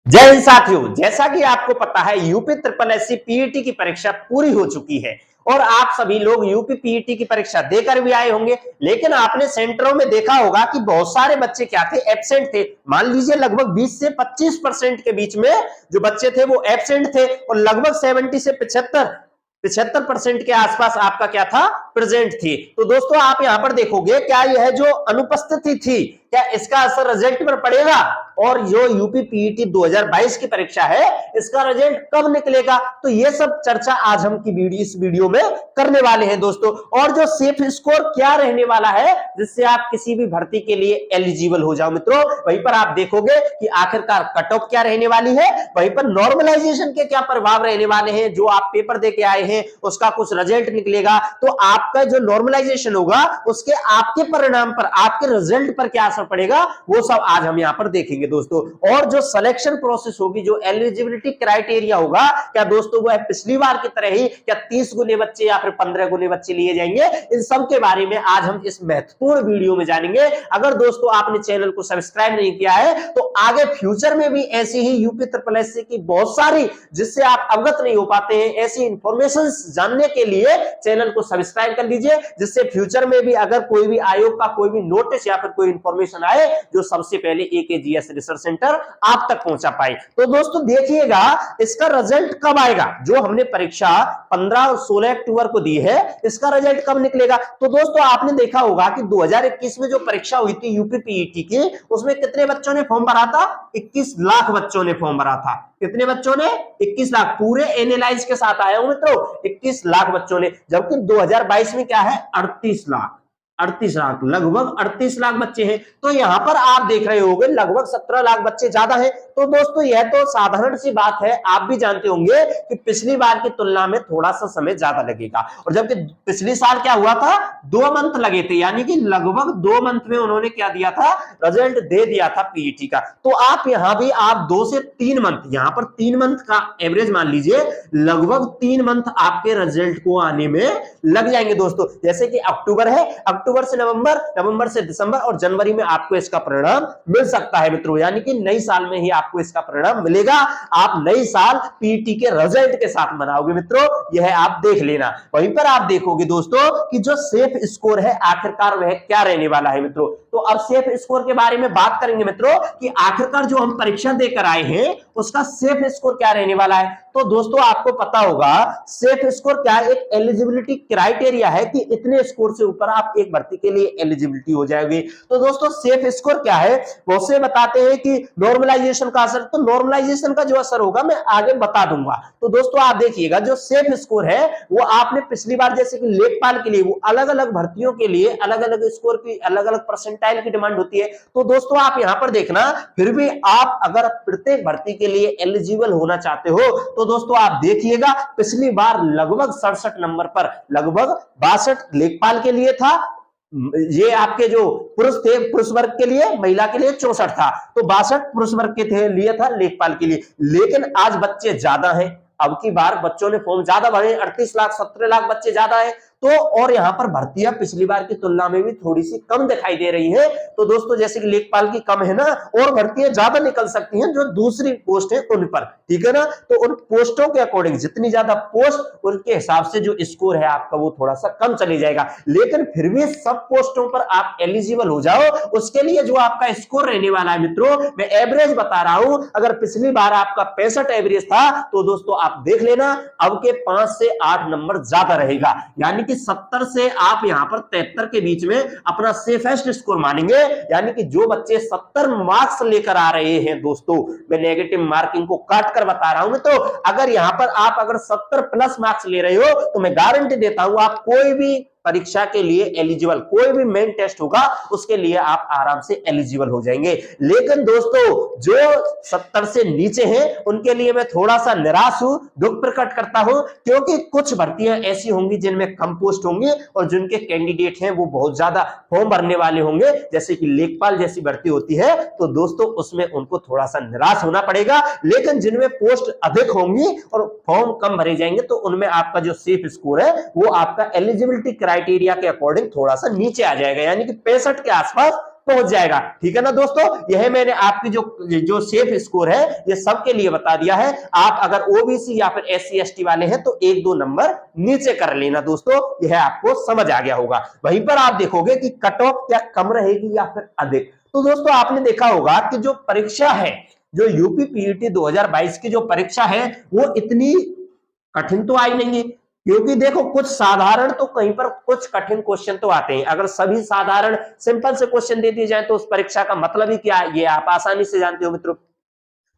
जय हिंद साथियों, जैसा कि आपको पता है यूपी ट्रिपल एससी पीईटी की परीक्षा पूरी हो चुकी है और आप सभी लोग यूपी पीईटी की परीक्षा देकर भी आए होंगे। लेकिन आपने सेंटरों में देखा होगा कि बहुत सारे बच्चे क्या थे, एब्सेंट थे। मान लीजिए लगभग 20 से 25% के बीच में जो बच्चे थे वो एब्सेंट थे और लगभग 70 से 75% के आसपास आपका क्या था, प्रेजेंट थी। तो दोस्तों आप यहां पर देखोगे क्या यह जो अनुपस्थिति थी क्या इसका असर रिजल्ट पर पड़ेगा, और जो यूपी पीईटी 2022 की परीक्षा है इसका रिजल्ट कब निकलेगा, तो ये सब चर्चा आज हम की इस वीडियो में करने वाले हैं दोस्तों। और जो सेफ स्कोर क्या रहने वाला है जिससे आप किसी भी भर्ती के लिए एलिजिबल हो जाओ मित्रों, वहीं पर आप देखोगे कि आखिरकार कट ऑफ क्या रहने वाली है, वहीं पर नॉर्मलाइजेशन के क्या प्रभाव रहने वाले हैं। जो आप पेपर देके आए हैं उसका कुछ रिजल्ट निकलेगा तो आपका जो नॉर्मलाइजेशन होगा उसके आपके परिणाम पर, आपके रिजल्ट पर क्या असर पड़ेगा, वो सब आज हम यहां पर देखेंगे दोस्तों। और जो सिलेक्शन प्रोसेस होगी, जो एलिजिबिलिटी क्राइटेरिया होगा, क्या दोस्तों वो है पिछली बार की तरह ही, क्या 30 गुने बच्चे या फिर 15 गुने बच्चे लिए जाएंगे, इन सब के बारे में आज हम इस महत्वपूर्ण वीडियो में जानेंगे। अगर दोस्तों आपने चैनल को सब्सक्राइब नहीं किया है तो आगे फ्यूचर में भी ऐसी ही यूपी ट्रिपल एससी की बहुत सारी, जिससे आप अवगत नहीं हो पाते हैं, ऐसी इंफॉर्मेशन जानने के लिए चैनल को सब्सक्राइब कर लीजिए, जिससे फ्यूचर में भी अगर कोई भी आयोग का कोई भी नोटिस या फिर कोई इंफॉर्मेशन आए जो सबसे पहले एकेजीएस रिसर्च सेंटर आप तक पहुंचा पाए। तो दोस्तों देखिएगा इसका रिजल्ट कब आएगा। जो हमने परीक्षा 15 और 16 अक्टूबर को दी है, इसका रिजल्ट कब निकलेगा। तो दोस्तों आपने देखा होगा कि 2021 में जो परीक्षा हुई थी यूपी पीईटी की, उसमें कितने बच्चों ने फॉर्म भरा था, 21 लाख बच्चों ने फॉर्म भरा था। कितने बच्चों ने, 21 लाख, पूरे एनालाइज के साथ आया हूं मित्रों, 21 लाख बच्चों ने। जबकि 2022 में क्या है, 38 लाख, 38 लाख, लगभग 38 लाख बच्चे हैं। तो यहां पर आप देख रहे होंगे लगभग 17 लाख बच्चे ज्यादा हैं। तो दोस्तों यह तो साधारण सी बात है, आप भी जानते होंगे कि पिछली बार की तुलना में थोड़ा सा समय ज्यादा लगेगा। और जबकि पिछले साल क्या हुआ था, 2 मंथ लगे थे, यानी कि लगभग 2 मंथ में उन्होंने क्या दिया था, रिजल्ट दे दिया था पीईटी का। तो आप यहां भी आप 2 से 3 मंथ, यहां पर 3 मंथ का एवरेज मान लीजिए, लगभग 3 मंथ आपके रिजल्ट को आने में लग जाएंगे दोस्तों। जैसे कि अक्टूबर है, अक्टूबर से नवंबर, नवंबर से दिसंबर और जनवरी में आपको इसका परिणाम मिल सकता है मित्रों, यानी कि नई साल में ही आपको इसका परिणाम मिलेगा। आप नई साल पीईटी के रिजल्ट के साथ मनाओगे मित्रों, यह आप देख लेना। वहीं पर आप देखोगे दोस्तों कि जो सेफ स्कोर है आखिरकार वह क्या रहने वाला है मित्रों। तो अब सेफ स्कोर के बारे में बात करेंगे मित्रों कि आखिरकार जो हम परीक्षा देकर आए हैं उसका सेफ स्कोर क्या रहने वाला है। तो दोस्तों आपको पता होगा सेफ स्कोर क्या है, एक एलिजिबिलिटी क्राइटेरिया है कि इतने स्कोर से ऊपर आप एक भर्ती के लिए एलिजिबिलिटी हो जाएगी। तो दोस्तों सेफ स्कोर क्या है, वो से बताते हैं कि नॉर्मलाइजेशन का असर। तो नॉर्मलाइजेशन का जो असर होगा मैं आगे बता दूंगा। तो दोस्तों आप देखिएगा जो सेफ स्कोर है वो आपने पिछली बार जैसे कि लेखपाल के लिए वो अलग अलग भर्तियों के लिए अलग अलग स्कोर की अलग अलग परसेंटाइल की डिमांड होती है। तो दोस्तों आप यहां पर देखना, फिर भी आप अगर प्रत्येक भर्ती के लिए एलिजिबल होना चाहते हो तो दोस्तों आप देखिएगा पिछली बार लगभग 67 नंबर पर लगभग 62 लेखपाल के लिए था। ये आपके जो पुरुष थे, पुरुष वर्ग के लिए, महिला के लिए 64 था। तो 62 पुरुष वर्ग के लिए था लेखपाल के लिए। लेकिन आज बच्चे ज्यादा हैं, अब की बार बच्चों ने फॉर्म ज्यादा भरे, 38 लाख 17 लाख बच्चे ज्यादा है। तो और यहां पर भर्तियां पिछली बार की तुलना में भी थोड़ी सी कम दिखाई दे रही है। तो दोस्तों जैसे कि लेखपाल की कम है ना, और भर्तियां ज्यादा निकल सकती हैं जो दूसरी पोस्ट है उन पर, ठीक है ना। तो उन पोस्टों के अकॉर्डिंग जितनी ज्यादा पोस्ट उनके हिसाब से जो स्कोर है आपका वो थोड़ा सा कम चले जाएगा। लेकिन फिर भी सब पोस्टों पर आप एलिजिबल हो जाओ, उसके लिए जो आपका स्कोर रहने वाला है मित्रों, मैं एवरेज बता रहा हूं। अगर पिछली बार आपका 65 एवरेज था तो दोस्तों आप देख लेना अब के 5 से 8 नंबर ज्यादा रहेगा, यानी कि 70 से आप यहां पर 73 के बीच में अपना सेफेस्ट स्कोर मानेंगे। यानी कि जो बच्चे 70 मार्क्स लेकर आ रहे हैं दोस्तों, मैं नेगेटिव मार्किंग को काट कर बता रहा हूं, तो अगर यहां पर आप अगर 70 प्लस मार्क्स ले रहे हो तो मैं गारंटी देता हूं आप कोई भी परीक्षा के लिए एलिजिबल, कोई भी मेन टेस्ट होगा उसके लिए आप आराम से एलिजिबल हो जाएंगे। लेकिन दोस्तों जो 70 से नीचे हैं उनके लिए मैं थोड़ा सा निराश हूं, दुख प्रकट करता हूं, क्योंकि कुछ भर्तियां ऐसी होंगी जिनमें कम पोस्ट होंगी और जिनके कैंडिडेट हैं वो बहुत ज्यादा फॉर्म भरने वाले होंगे, जैसे कि लेखपाल जैसी भर्ती होती है। तो दोस्तों उसमें उनको थोड़ा सा निराश होना पड़ेगा। लेकिन जिनमें पोस्ट अधिक होंगी और फॉर्म कम भरे जाएंगे तो उनमें आपका जो सेफ स्कोर है वो आपका एलिजिबिलिटी क्राइटेरिया के अकॉर्डिंग थोड़ा सा नीचे आ जाएगा, यानी कि 65 के आसपास पहुंच जाएगा। ठीक है ना दोस्तों, यह मैंने आपकी जो सेफ स्कोर है ये सबके लिए बता दिया है। आप अगर ओबीसी या फिर एससी एसटी वाले हैं तो 1-2 नंबर नीचे कर लेना दोस्तों, यह आपको समझ आ गया होगा। वहीं पर आप देखोगे कि कट ऑफ क्या कम रहेगी या फिर अधिक। तो दोस्तों आपने देखा होगा कि जो परीक्षा है, जो यूपी पीईटी 2022 की जो परीक्षा है वो इतनी कठिन तो आई नहीं है, क्योंकि देखो कुछ साधारण तो कहीं पर कुछ कठिन क्वेश्चन तो आते हैं। अगर सभी साधारण सिंपल से क्वेश्चन दे दिए जाए तो उस परीक्षा का मतलब ही क्या है, ये आप आसानी से जानते हो मित्रों।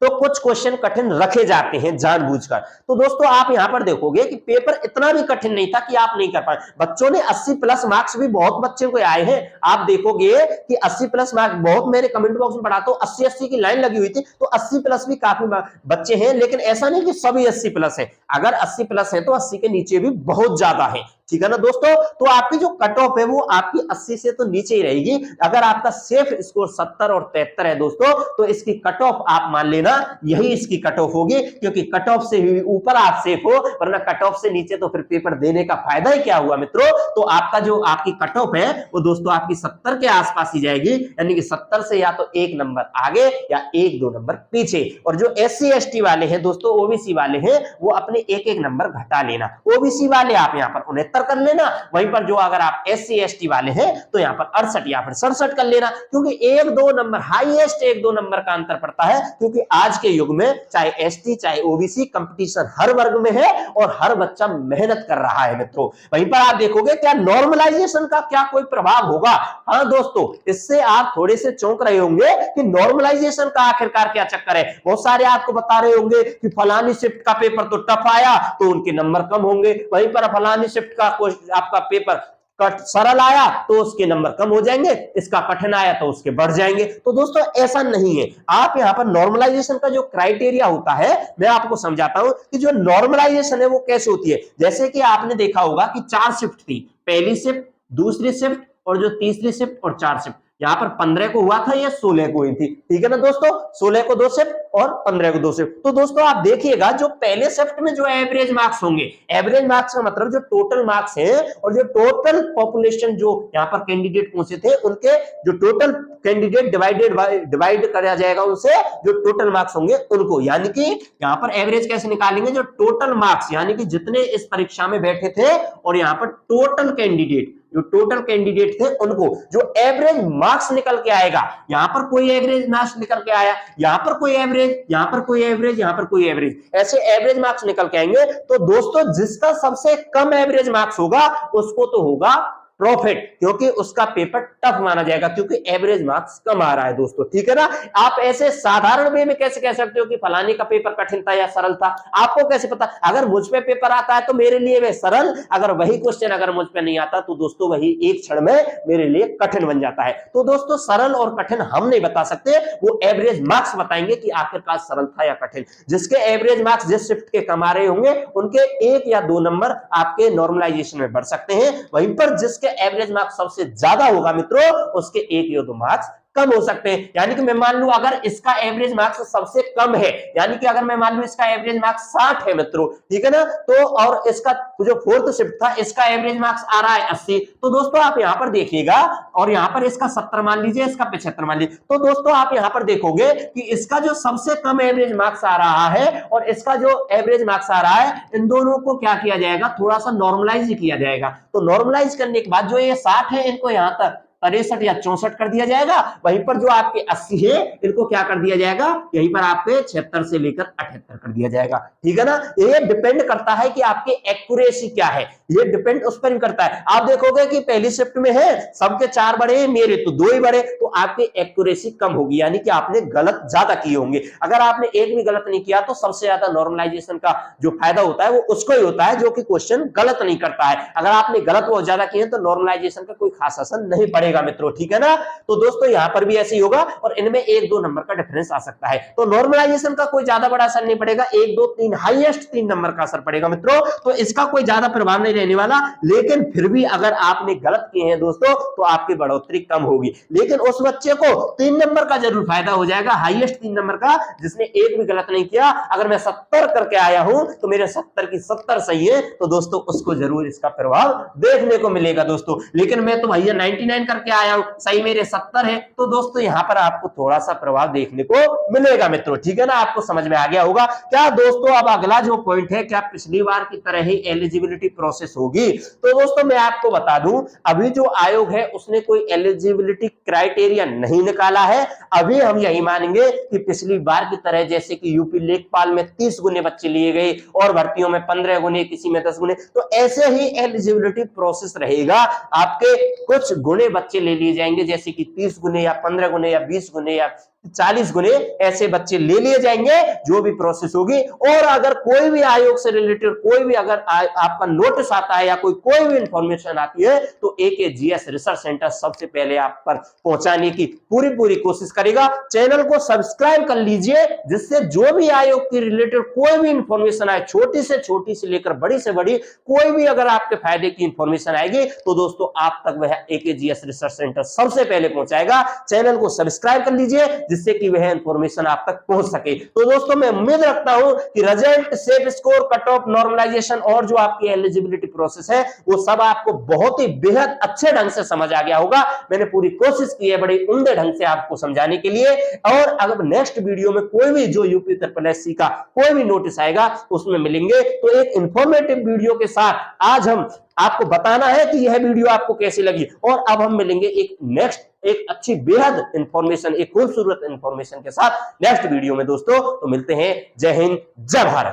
तो कुछ क्वेश्चन कठिन रखे जाते हैं जानबूझकर। तो दोस्तों आप यहां पर देखोगे कि पेपर इतना भी कठिन नहीं था कि आप नहीं कर पाए। बच्चों ने 80 प्लस मार्क्स भी बहुत बच्चों को आए हैं। आप देखोगे कि 80 प्लस मार्क्स बहुत, मेरे कमेंट बॉक्स में पढ़ा तो 80-80 की लाइन लगी हुई थी, तो 80 प्लस भी काफी बच्चे हैं। लेकिन ऐसा नहीं कि सभी 80 प्लस है, अगर 80 प्लस है तो 80 के नीचे भी बहुत ज्यादा है। ठीक है ना दोस्तों, तो आपकी जो कट ऑफ है वो आपकी 80 से तो नीचे ही रहेगी। अगर आपका सेफ स्कोर 70 और 73 है दोस्तों, तो इसकी कट ऑफ आप मान लेना यही इसकी कट ऑफ होगी, क्योंकि कट ऑफ से ऊपर आप सेफ हो, वरना कट ऑफ से नीचे तो फिर पेपर देने का फायदा ही क्या हुआ मित्रों। तो आपका जो आपकी कट ऑफ है वो दोस्तों आपकी 70 के आसपास ही जाएगी, यानी कि 70 से या तो 1 नंबर आगे या 1-2 नंबर पीछे। और जो एससी एसटी वाले हैं दोस्तों, ओबीसी वाले हैं, वो अपने 1-1 नंबर घटा लेना। ओबीसी वाले आप यहां पर 69 कर लेना, वहीं पर जो अगर आप एससी एसटी वाले हैं तो यहां पर 68 या फिर 67 कर लेना, क्योंकि 1-2 नंबर हाईएस्ट 1-2 नंबर का अंतर पड़ता है। क्योंकि आज के युग में चाहे एसटी चाहे ओबीसी कंपटीशन हर वर्ग में है और हर बच्चा मेहनत कर रहा है मित्रों। वहीं पर आप देखोगे क्या नॉर्मलाइजेशन का क्या कोई प्रभाव होगा। हाँ दोस्तों, इससे आप थोड़े से चौंक रहे होंगे कि नॉर्मलाइजेशन का आखिरकार क्या चक्कर है। बहुत सारे आपको बता रहे होंगे कि फलानी शिफ्ट का पेपर तो टफ आया तो उनके नंबर कम होंगे, वहीं पर फलानी शिफ्ट का आपका पेपर सरल आया तो उसके नंबर कम हो जाएंगे, इसका कठिन आया तो उसके बढ़ जाएंगे। तो दोस्तों ऐसा नहीं है। आप यहां पर नॉर्मलाइजेशन का जो क्राइटेरिया होता है मैं आपको समझाता हूं कि जो नॉर्मलाइजेशन है वो कैसे होती है। जैसे कि आपने देखा होगा कि 4 शिफ्ट थी, पहली शिफ्ट, दूसरी शिफ्ट और जो तीसरी शिफ्ट और 4 शिफ्ट। यहां पर 15 को हुआ था या 16 को हुई थी। ठीक है ना दोस्तों, 16 को 2 शिफ्ट और 15 को 2 शिफ्ट। तो दोस्तों आप देखिएगा जो पहले शिफ्ट में जो एवरेज मार्क्स होंगे, एवरेज मार्क्स का मतलब जो टोटल मार्क्स है और जो टोटल पॉपुलेशन जो यहां पर कैंडिडेट पहुंचे थे उनके जो टोटल कैंडिडेट डिवाइड करा जाएगा उनसे, जो टोटल मार्क्स होंगे उनको। यानी कि यहां पर एवरेज कैसे निकालेंगे, जो टोटल मार्क्स यानी कि जितने इस परीक्षा में बैठे थे और यहां पर टोटल कैंडिडेट थे उनको जो एवरेज मार्क्स निकल के आएगा। यहां पर कोई एवरेज मार्क्स निकल के आया, यहां पर कोई एवरेज, यहां पर कोई एवरेज, यहां पर कोई एवरेज, ऐसे एवरेज मार्क्स निकल के आएंगे। तो दोस्तों जिसका सबसे कम एवरेज मार्क्स होगा उसको तो होगा प्रॉफिट, क्योंकि उसका पेपर टफ माना जाएगा, क्योंकि एवरेज मार्क्स कम आ रहा है दोस्तों। ठीक है ना, आप ऐसे साधारण वे में कैसे कह सकते हो कि फलाने का पेपर कठिन था या सरल था। आपको कैसे पता, अगर मुझ पे पेपर आता है तो मेरे लिए वह सरल, अगर वही क्वेश्चन अगर मुझ पे नहीं आता तो दोस्तों वही एक क्षण में मेरे लिए कठिन बन जाता है। तो दोस्तों सरल और कठिन हम नहीं बता सकते, वो एवरेज मार्क्स बताएंगे कि आखिरकार सरल था या कठिन। जिसके एवरेज मार्क्स जिस शिफ्ट के कम आ रहे होंगे उनके 1 या 2 नंबर आपके नॉर्मलाइजेशन में बढ़ सकते हैं। वहीं पर जिसके एवरेज मार्क्स सबसे ज्यादा होगा मित्रों उसके 1 या 2 मार्क्स कम हो सकते हैं। यानी कि मैं मान लूं अगर इसका एवरेज मार्क्स सबसे कम है, यानी कि अगर मैं मान लूं इसका एवरेज मार्क्स 60 है मित्रों, ठीक है ना, तो और इसका जो फोर्थ शिफ्ट था इसका एवरेज मार्क्स आ रहा है 80, तो दोस्तों आप यहां पर देखिएगा, और यहां पर इसका 70 मान लीजिए, इसका 75 मान लीजिए, तो दोस्तों आप यहां पर देखोगे कि इसका जो सबसे कम एवरेज मार्क्स आ रहा है और इसका जो एवरेज मार्क्स आ रहा है, इन दोनों को क्या किया जाएगा, थोड़ा सा नॉर्मलाइज किया जाएगा। तो नॉर्मलाइज करने के बाद जो ये 60 है इनको यहां तक 63 या 64 कर दिया जाएगा। वहीं पर जो आपके 80 है इनको क्या कर दिया जाएगा, यहीं पर आपके 76 से लेकर 78 कर दिया जाएगा। ठीक है ना, ये डिपेंड करता है कि आपकी एक्यूरेसी क्या है, ये डिपेंड उस पर करता है। आप देखोगे कि पहली शिफ्ट में है सबके 4 बड़े हैं, मेरे तो 2 ही बड़े, तो आपकी एक्यूरेसी कम होगी, यानी कि आपने गलत ज्यादा किए होंगे। अगर आपने एक भी गलत नहीं किया तो सबसे ज्यादा नॉर्मलाइजेशन का जो फायदा होता है वो उसको ही होता है जो कि क्वेश्चन गलत नहीं करता है। अगर आपने गलत बहुत ज्यादा किए तो नॉर्मलाइजेशन का कोई खास असर नहीं पड़ेगा मित्रों। ठीक है ना, तो दोस्तों यहां पर भी ऐसे ही होगा और इनमें 1-2 नंबर का डिफरेंस आ सकता है। तो नॉर्मलाइजेशन का कोई ज्यादा बड़ा असर नहीं पड़ेगा, 1, 2, 3 हाईएस्ट 3 नंबर का असर पड़ेगा मित्रों। तो इसका कोई ज्यादा प्रभाव नहीं रहने वाला, लेकिन फिर भी अगर आपने गलत किए हैं दोस्तों तो आपकी बढ़ोतरी कम होगी। लेकिन उस बच्चे को 3 नंबर का जरूर फायदा हो जाएगा, हाईएस्ट 3 नंबर का, जिसने एक भी गलत नहीं किया। अगर मैं 70 करके आया हूं तो मेरे 70 की 70 सही है, तो दोस्तों उसको जरूर इसका प्रभाव देखने को मिलेगा दोस्तों। लेकिन मैं तो भैया 99 करके करके आया हूं, सही मेरे 70 है। तो दोस्तों यहाँ पर आपको थोड़ा सा प्रभाव देखने को मिलेगा मित्रों, ठीक है ना, आपको समझ में आ गया होगा। क्या दोस्तों अब अगला जो पॉइंट है, क्या पिछली बार की तरह ही एलिजिबिलिटी प्रोसेस होगी? तो दोस्तों मैं आपको बता दूं, अभी जो आयोग है उसने कोई एलिजिबिलिटी क्राइटेरिया नहीं निकाला है। अभी हम यही मानेंगे कि पिछली बार की तरह जैसे कि यूपी लेखपाल में 30 गुने बच्चे लिए गए और भर्तियों में 15 गुने, किसी में 10 गुने, तो ऐसे ही एलिजिबिलिटी प्रोसेस रहेगा। आपके कुछ गुने बच्चे ले लिए जाएंगे, जैसे कि 30 गुने या 15 गुने या 20 गुने या 40 गुने, ऐसे बच्चे ले लिए जाएंगे जो भी प्रोसेस होगी। और अगर कोई भी आयोग से रिलेटेड कोई भी अगर आपका नोटिस आता है या कोई भी इंफॉर्मेशन आती है तो AKGS रिसर्च सेंटर सबसे पहले आप पर पहुंचाने की पूरी कोशिश करेगा। चैनल को सब्सक्राइब कर लीजिए, जिससे जो भी आयोग के रिलेटेड कोई भी इंफॉर्मेशन आए, छोटी से लेकर बड़ी से बड़ी, कोई भी अगर आपके फायदे की इंफॉर्मेशन आएगी तो दोस्तों आप तक वह AKGS रिसर्च सेंटर सबसे पहले पहुंचाएगा। चैनल को सब्सक्राइब कर लीजिए जिससे कि वह इंफॉर्मेशन आप तक पहुंच सके। तो दोस्तों मैं उम्मीद रखता हूं कि result, safe score, cut off, normalization और जो आपकी एलिजिबिलिटी प्रोसेस है वो सब आपको बहुत ही बेहद अच्छे ढंग से समझ आ गया होगा। मैंने पूरी कोशिश की है बड़ी उम्दे ढंग से आपको समझाने के लिए। और अगर नेक्स्ट वीडियो में कोई भी जो यूपी SSC का कोई भी नोटिस आएगा उसमें मिलेंगे, तो एक इंफॉर्मेटिव वीडियो के साथ आज हम आपको बताना है कि यह वीडियो आपको कैसी लगी। और अब हम मिलेंगे एक अच्छी बेहद इंफॉर्मेशन, एक खूबसूरत इंफॉर्मेशन के साथ नेक्स्ट वीडियो में दोस्तों। तो मिलते हैं। जय हिंद, जय भारत।